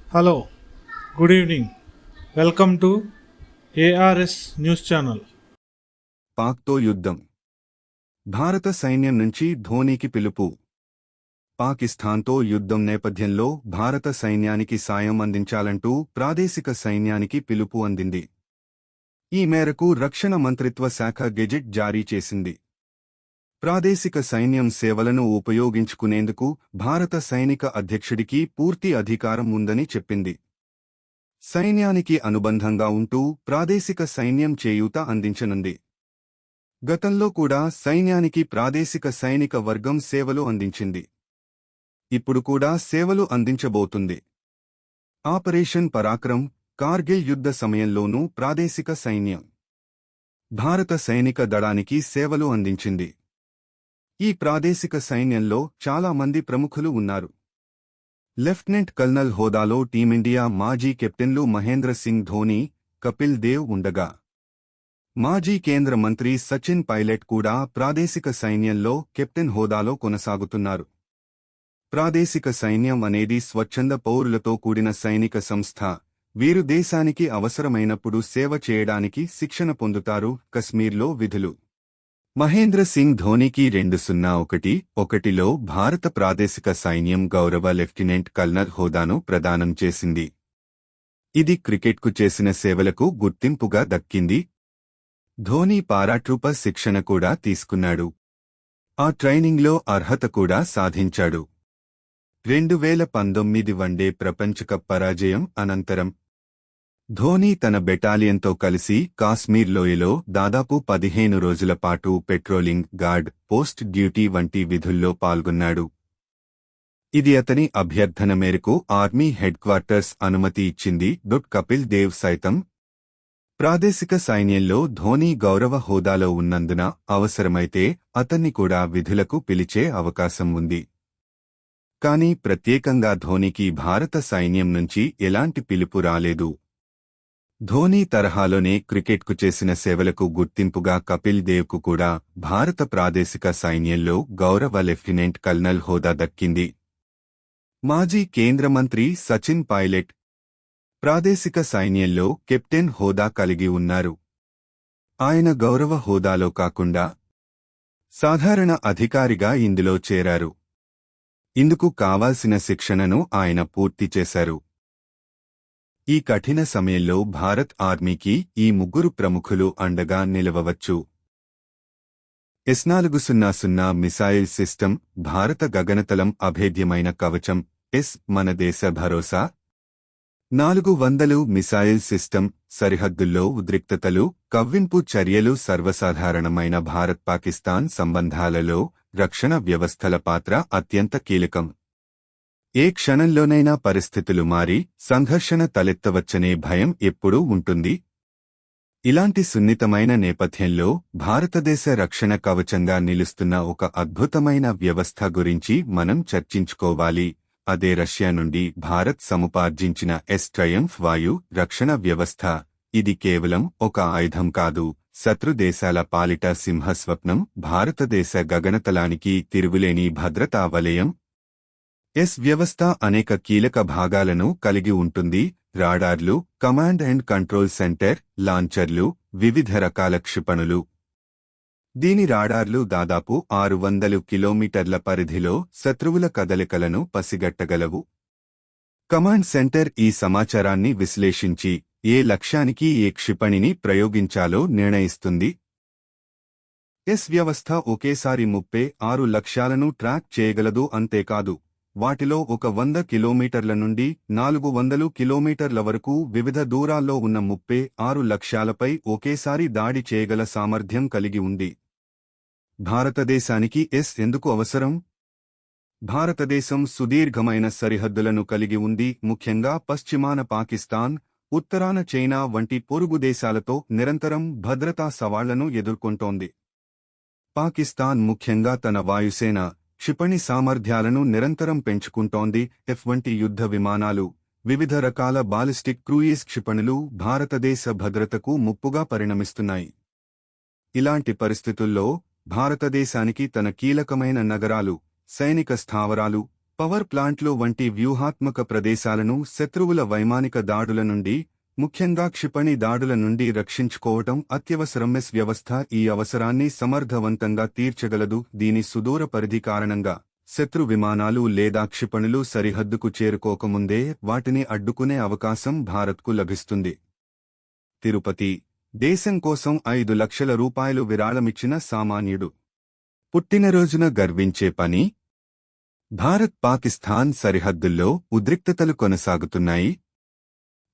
Hello, good evening. Welcome to ARS news channel. పాక్తో యుద్ధం. భారత సైన్యం నుంచి ధోనీకి పిలుపు. పాకిస్తాన్తో యుద్ధం నేపథ్యంలో భారత సైన్యానికి సాయం అందించాలంటూ ప్రాదేశిక సైన్యానికి పిలుపు అందింది. ఈ మేరకు రక్షణ మంత్రిత్వ శాఖ గెజిట్ జారీ చేసింది. ప్రాదేశిక సైన్యం సేవలను ఉపయోగించుకునేందుకు భారత సైనిక అధ్యక్షుడికి పూర్తి అధికారం ఉందని చెప్పింది. సైన్యానికి అనుబంధంగా ఉంటూ ప్రాదేశిక సైన్యం చేయూత అందించనుంది. గతంలో కూడా సైన్యానికి ప్రాదేశిక సైనిక వర్గం సేవలు అందించింది. ఇప్పుడు కూడా సేవలు అందించబోతుంది. ఆపరేషన్ పరాక్రమ్, కార్గిల్ యుద్ధ సమయంలోనూ ప్రాదేశిక సైన్యం భారత సైనిక దళానికి సేవలు అందించింది. ఈ ప్రాదేశిక సైన్యంలో చాలా మంది ప్రముఖులు ఉన్నారు. లెఫ్టినెంట్ కల్నల్ హోదాలో టీమిండియా మాజీ కెప్టెన్లు మహేంద్ర సింగ్ ధోనీ, కపిల్ దేవ్ ఉండగా, మాజీ కేంద్ర మంత్రి సచిన్ పైలట్ కూడా ప్రాదేశిక సైన్యంలో కెప్టెన్ హోదాలో కొనసాగుతున్నారు. ప్రాదేశిక సైన్యం అనేది స్వచ్ఛంద పౌరులతో కూడిన సైనిక సంస్థ. వీరు దేశానికి అవసరమైనప్పుడు సేవ చేయడానికి శిక్షణ పొందుతారు. కశ్మీర్లో విధులు. మహేంద్ర సింగ్ ధోనీకి 2011లో భారత ప్రాదేశిక సైన్యం గౌరవ లెఫ్టినెంట్ కల్నల్ హోదాను ప్రదానం చేసింది. ఇది క్రికెట్కు చేసిన సేవలకు గుర్తింపుగా దక్కింది. ధోనీ పారాట్రూపర్ శిక్షణ కూడా తీసుకున్నాడు. ఆ ట్రైనింగ్లో అర్హత కూడా సాధించాడు. 2019 వన్డే ప్రపంచకప్ పరాజయం అనంతరం ధోనీ తన బెటాలియన్తో కలిసి కాశ్మీర్ లోయలో దాదాపు 15 రోజుల పాటు పెట్రోలింగ్, గార్డ్, పోస్ట్ డ్యూటీ వంటి విధుల్లో పాల్గొన్నాడు. ఇది అతని అభ్యర్థన మేరకు ఆర్మీ హెడ్ క్వార్టర్స్ అనుమతి ఇచ్చింది. కపిల్ దేవ్ సైతం ప్రాదేశిక సైన్యంలో ధోనీ గౌరవ హోదాలో ఉన్నందున అవసరమైతే అతన్ని కూడా విధులకు పిలిచే అవకాశం ఉంది. కానీ ప్రత్యేకంగా ధోనీకి భారత సైన్యం నుంచి ఎలాంటి పిలుపు రాలేదు. ధోనీ తరహాలోనే క్రికెట్కు చేసిన సేవలకు గుర్తింపుగా కపిల్ దేవ్కు కూడా భారత ప్రాదేశిక సైన్యంలో గౌరవ లెఫ్టినెంట్ కల్నల్ హోదా దక్కింది. మాజీ కేంద్ర మంత్రి సచిన్ పైలట్ ప్రాదేశిక సైన్యంలో కెప్టెన్ హోదా కలిగి ఉన్నారు. ఆయన గౌరవ హోదాలో కాకుండా సాధారణ అధికారిగా ఇందులో చేరారు. ఇందుకు కావాల్సిన శిక్షణను ఆయన పూర్తి చేశారు. ఈ కఠిన సమయంలో భారత్ ఆర్మీకి ఈ ముగ్గురు ప్రముఖులు అండగా నిలవవచ్చు. S-400 మిసైల్ సిస్టమ్, భారత గగనతలం అభేద్యమైన కవచం. మన దేశ భరోసా. 400 మిసైల్ సిస్టమ్. సరిహద్దుల్లో ఉద్రిక్తతలు, కవ్వింపు చర్యలు సర్వసాధారణమైన భారత్-పాకిస్తాన్ సంబంధాలలో రక్షణ వ్యవస్థల పాత్ర అత్యంత కీలకం. ఏ క్షణంలోనైనా పరిస్థితులు మారి సంఘర్షణ తలెత్తవచ్చనే భయం ఎప్పుడూ ఉంటుంది. ఇలాంటి సున్నితమైన నేపథ్యంలో భారతదేశ రక్షణ కవచంగా నిలుస్తున్న ఒక అద్భుతమైన వ్యవస్థ గురించి మనం చర్చించుకోవాలి. అదే రష్యా నుండి భారత్ సముపార్జించిన ట్రయంఫ్ వాయు రక్షణ వ్యవస్థ. ఇది కేవలం ఒక ఆయుధం కాదు, శత్రు దేశాల పాలిట సింహస్వప్నం. భారతదేశ గగనతలానికి తిరుగులేని భద్రతా వలయం. వ్యవస్థ అనేక కీలక భాగాలను కలిగి ఉంటుంది. రాడార్లు, కమాండ్ అండ్ కంట్రోల్ సెంటర్, లాంచర్లు, వివిధ రకాల క్షిపణులు. దీని రాడార్లు దాదాపు 600 కిలోమీటర్ల పరిధిలో శత్రువుల కదలికలను పసిగట్టగలవు. కమాండ్ సెంటర్ ఈ సమాచారాన్ని విశ్లేషించి ఏ లక్ష్యానికి ఏ క్షిపణిని ప్రయోగించాలో నిర్ణయిస్తుంది. వ్యవస్థ ఒకేసారి 36 లక్ష్యాలను ట్రాక్ చేయగలదు. అంతేకాదు, వాటిలో 100 కిలోమీటర్ల నుండి 400 కిలోమీటర్ల వరకు వివిధ దూరాల్లో ఉన్న 36 లక్ష్యాలపై ఒకేసారి దాడి చేయగల సామర్థ్యం కలిగి ఉంది. భారతదేశానికి ఎందుకు అవసరం? భారతదేశం సుదీర్ఘమైన సరిహద్దులను కలిగి ఉంది. ముఖ్యంగా పశ్చిమాన పాకిస్తాన్, ఉత్తరాన చైనా వంటి పొరుగు దేశాలతో నిరంతరం భద్రతా సవాళ్లను ఎదుర్కొంటోంది. పాకిస్తాన్ ముఖ్యంగా తన వాయుసేన, క్షిపణి సామర్థ్యాలను నిరంతరం పెంచుకుంటోంది. వంటి యుద్ధ విమానాలు, వివిధ రకాల బాలిస్టిక్ క్రూయిజ్ క్షిపణులు భారతదేశ భద్రతకు ముప్పుగా పరిణమిస్తున్నాయి. ఇలాంటి పరిస్థితుల్లో భారతదేశానికి తన కీలకమైన నగరాలు, సైనిక స్థావరాలు, పవర్ ప్లాంట్లు వంటి వ్యూహాత్మక ప్రదేశాలను శత్రువుల వైమానిక దాడుల నుండి, ముఖ్యంగా క్షిపణి దాడుల నుండి రక్షించుకోవటం అత్యవసరం. వ్యవస్థ ఈ అవసరాన్ని సమర్థవంతంగా తీర్చగలదు. దీని సుదూర పరిధి కారణంగా శత్రు విమానాలు లేదా క్షిపణులు సరిహద్దుకు చేరుకోకముందే వాటిని అడ్డుకునే అవకాశం భారత్కు లభిస్తుంది. తిరుపతి దేశం కోసం 5 లక్షల రూపాయలు విరాళమిచ్చిన సామాన్యుడు. పుట్టినరోజున గర్వించే పని. భారత్-పాకిస్తాన్ సరిహద్దుల్లో ఉద్రిక్తతలు కొనసాగుతున్నాయి.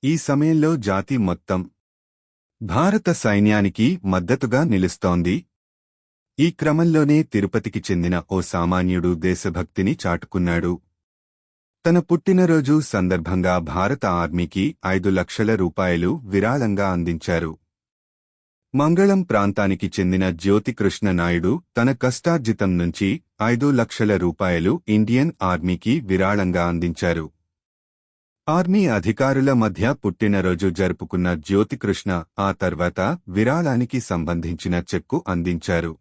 ఈ సమయంలో జాతి మొత్తం భారత సైన్యానికి మద్దతుగా నిలుస్తోంది. ఈ క్రమంలోనే తిరుపతికి చెందిన ఓ సామాన్యుడు దేశభక్తిని చాటుకున్నాడు. తన పుట్టినరోజు సందర్భంగా భారత ఆర్మీకి 5 లక్షల రూపాయలు విరాళంగా అందించారు. మంగళం ప్రాంతానికి చెందిన జ్యోతికృష్ణ నాయుడు తన కష్టార్జితం నుంచి 5 లక్షల రూపాయలు ఇండియన్ ఆర్మీకి విరాళంగా అందించారు. ఆర్మీ అధికారుల మధ్య పుట్టినరోజు జరుపుకున్న జ్యోతికృష్ణ ఆ తర్వాత విరాళానికి సంబంధించిన చెక్కు అందించారు.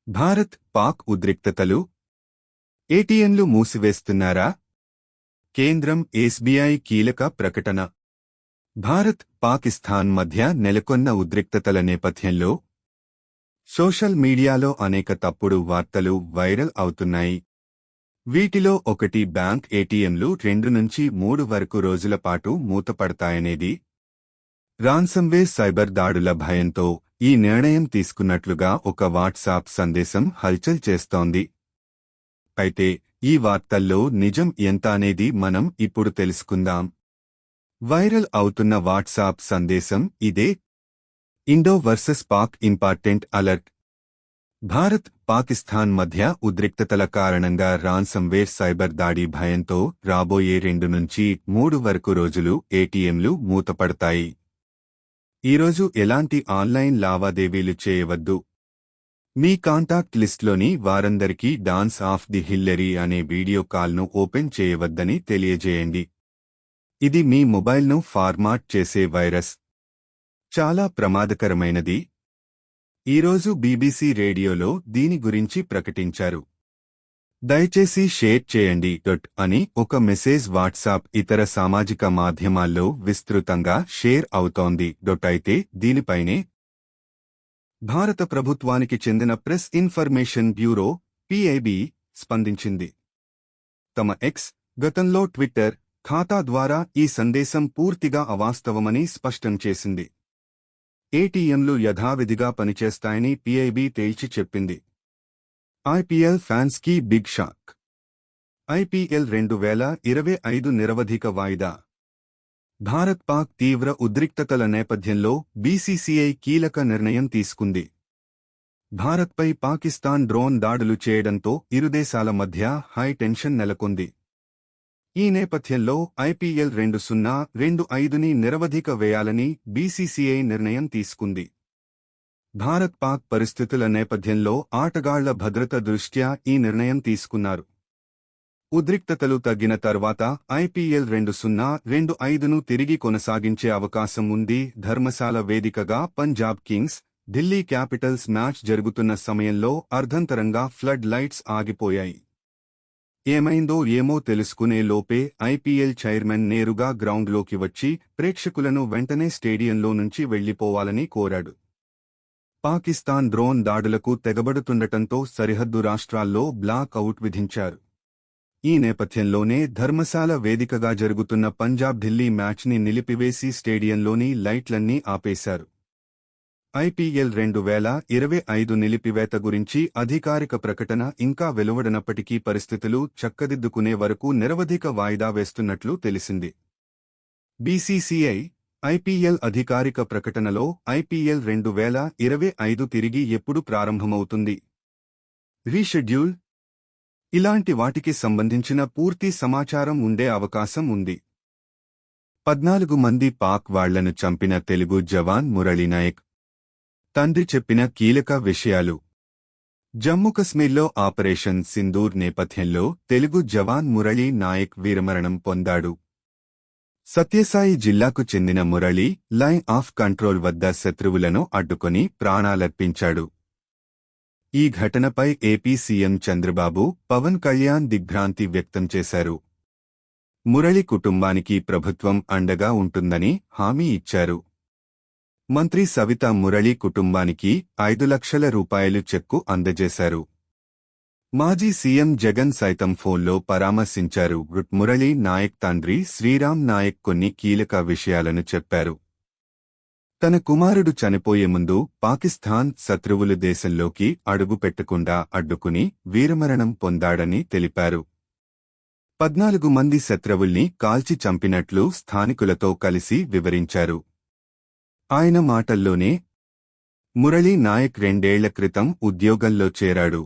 భారత్-పాక్ ఉద్రిక్తతలు. ఏటీఎంలు మూసివేస్తున్నారా? కేంద్రం ఎస్బీఐ కీలక ప్రకటన. భారత్-పాకిస్తాన్ మధ్య నెలకొన్న ఉద్రిక్తతల నేపథ్యంలో సోషల్ మీడియాలో అనేక తప్పుడు వార్తలు వైరల్ అవుతున్నాయి. వీటిలో ఒకటి బ్యాంక్ ఏటీఎంలు 2 నుంచి 3 వరకు రోజుల పాటు మూతపడతాయనేది. రాన్సమ్వేర్ సైబర్ దాడుల భయంతో ఈ నిర్ణయం తీసుకున్నట్లుగా ఒక వాట్సాప్ సందేశం హల్చల్ చేస్తోంది. అయితే ఈ వార్తల్లో నిజం ఎంత అనేది మనం ఇప్పుడు తెలుసుకుందాం. వైరల్ అవుతున్న వాట్సాప్ సందేశం ఇదే. Indo versus Pak important alert. భారత్-పాకిస్తాన్ మధ్య ఉద్రిక్తతల కారణంగా రాన్సమ్వేర్ సైబర్ దాడి భయంతో రాబోయే 2 నుంచి 3 వరకు రోజులు ఏటీఎంలు మూతపడతాయి. ఈరోజు ఎలాంటి ఆన్లైన్ లావాదేవీలు చేయవద్దు. మీ కాంటాక్ట్ లిస్ట్లోని వారందరికీ డాన్స్ ఆఫ్ ది హిల్లరీ అనే వీడియో కాల్ను ఓపెన్ చేయవద్దని తెలియజేయండి. ఇది మీ మొబైల్ను ఫార్మాట్ చేసే వైరస్. చాలా ప్రమాదకరమైనది. ఈరోజు బీబీసీ రేడియోలో దీని గురించి ప్రకటించారు. దయచేసి షేర్ చేయండి అని ఒక మెసేజ్ వాట్సాప్ ఇతర సామాజిక మాధ్యమాల్లో విస్తృతంగా షేర్ అవుతోంది. అయితే దీనిపైనే భారత ప్రభుత్వానికి చెందిన ప్రెస్ ఇన్ఫర్మేషన్ బ్యూరో PIB స్పందించింది. తమ ఎక్స్, గతంలో ట్విట్టర్ ఖాతా ద్వారా ఈ సందేశం పూర్తిగా అవాస్తవమని స్పష్టం చేసింది. ఏటీఎంలు యథావిధిగా పనిచేస్తాయని PIB తేల్చి చెప్పింది. IPL ఫ్యాన్స్కి బిగ్ షాక్. IPL 2025 నిరవధిక వాయిదా. భారత్-పాక్ తీవ్ర ఉద్రిక్తతల నేపథ్యంలో BCCI కీలక నిర్ణయం తీసుకుంది. భారత్పై పాకిస్తాన్ డ్రోన్ దాడులు చేయడంతో ఇరుదేశాల మధ్య హై టెన్షన్ నెలకొంది. ఈ నేపథ్యంలో IPL 2025ని నిరవధిక వేయాలని BCCI నిర్ణయం తీసుకుంది. భారత్-పాక్ పరిస్థితుల నేపథ్యంలో ఆటగాళ్ల భద్రత దృష్ట్యా ఈ నిర్ణయం తీసుకున్నారు. ఉద్రిక్తతలు తగ్గిన తర్వాత IPL 2025ను తిరిగి కొనసాగించే అవకాశం ఉంది. ధర్మశాల వేదికగా Punjab Kings, Delhi Capitals match జరుగుతున్న సమయంలో అర్ధంతరంగా ఫ్లడ్ లైట్స్ ఆగిపోయాయి. ఏమైందో ఏమో తెలుసుకునే లోపే IPL చైర్మన్ నేరుగా గ్రౌండ్లోకి వచ్చి ప్రేక్షకులను వెంటనే స్టేడియంలో నుంచి వెళ్లిపోవాలని కోరాడు. పాకిస్తాన్ డ్రోన్ దాడులకు తెగబడుతుండటంతో సరిహద్దు రాష్ట్రాల్లో బ్లాక్ అవుట్ విధించారు. ఈ నేపథ్యంలోనే ధర్మశాల వేదికగా జరుగుతున్న పంజాబ్ ఢిల్లీ మ్యాచ్ని నిలిపివేసి స్టేడియంలోని లైట్లన్నీ ఆపేశారు. IPL 2025 నిలిపివేత గురించి అధికారిక ప్రకటన ఇంకా వెలువడనప్పటికీ పరిస్థితులు చక్కదిద్దుకునే వరకు నిరవధిక వాయిదా వేస్తున్నట్లు తెలిసింది. BCCI IPL అధికారిక ప్రకటనలో IPL 2025 తిరిగి ఎప్పుడు ప్రారంభమవుతుంది, రీషెడ్యూల్, ఇలాంటి వాటికి సంబంధించిన పూర్తి సమాచారం ఉండే అవకాశం ఉంది. 14 మంది పాక్ వాళ్లను చంపిన తెలుగు జవాన్ మురళీనాయక్. తండ్రి చెప్పిన కీలక విషయాలు. జమ్మూ-కశ్మీర్లో ఆపరేషన్ సింధూర్ నేపథ్యంలో తెలుగు జవాన్ మురళీ నాయక్ వీరమరణం పొందాడు. సత్యసాయి జిల్లాకు చెందిన మురళీ లైన్ ఆఫ్ కంట్రోల్ వద్ద శత్రువులను అడ్డుకొని ప్రాణాలర్పించాడు. ఈ ఘటనపై ఏపీ సీఎం చంద్రబాబు, పవన్ కళ్యాణ్ దిగ్భ్రాంతి వ్యక్తం చేశారు. మురళి కుటుంబానికి ప్రభుత్వం అండగా ఉంటుందని హామీ ఇచ్చారు. మంత్రి సవిత మురళి కుటుంబానికి 5 లక్షల రూపాయలు చెక్కు అందజేశారు. మాజీ సీఎం జగన్ సైతం ఫోన్లో పరామర్శించారు. మురళీ నాయక్ తండ్రి శ్రీరామ్ నాయక్ కొన్ని కీలక విషయాలను చెప్పారు. తన కుమారుడు చనిపోయే ముందు పాకిస్తాన్ శత్రువులు దేశంలోకి అడుగుపెట్టకుండా అడ్డుకుని వీరమరణం పొందాడని తెలిపారు. 14 మంది శత్రువుల్ని కాల్చి చంపినట్లు స్థానికులతో కలిసి వివరించారు. ఆయన మాటల్లోనే మురళీ నాయక్ 2 ఏళ్ల క్రితం ఉద్యోగంలో చేరాడు.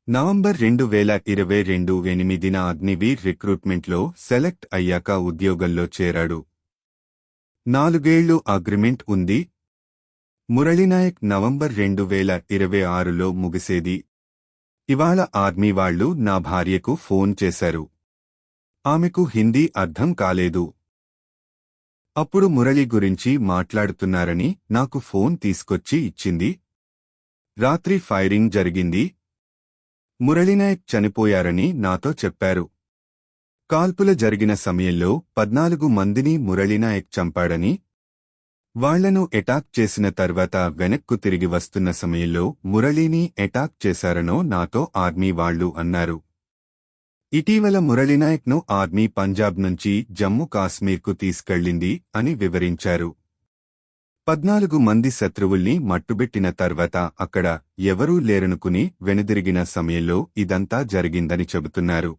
నవంబర్ 2022 8న అగ్నివీర్ రిక్రూట్మెంట్లో సెలెక్ట్ అయ్యాక ఉద్యోగంలో చేరాడు. 4 ఏళ్లు అగ్రిమెంట్ ఉంది. మురళీనాయక్ నవంబర్ 2026లో ముగిసేది. ఇవాళ ఆర్మీ వాళ్లు నా భార్యకు ఫోన్ చేశారు. ఆమెకు హిందీ అర్థం కాలేదు. అప్పుడు మురళి గురించి మాట్లాడుతున్నారని నాకు ఫోన్ తీసుకొచ్చి ఇచ్చింది. రాత్రి ఫైరింగ్ జరిగింది. మురళీనాయక్ చనిపోయారని నాతో చెప్పారు. కాల్పుల జరిగిన సమయంలో 14 మందిని మురళీనాయక్ చంపాడని, వాళ్లను ఎటాక్ చేసిన తర్వాత వెనక్కు తిరిగి వస్తున్న సమయంలో మురళీని ఎటాక్ చేశారనో నాతో ఆర్మీ వాళ్లు అన్నారు. ఇటీవల మురళీనాయక్ను ఆర్మీ పంజాబ్ నుంచి జమ్మూ కాశ్మీర్కు తీసుకెళ్లింది అని వివరించారు. 14 మంది శత్రువుల్ని మట్టుబెట్టిన తర్వాత అక్కడ ఎవరూ లేరనుకుని వెనుదిరిగిన సమయంలో ఇదంతా జరిగిందని చెబుతున్నారు.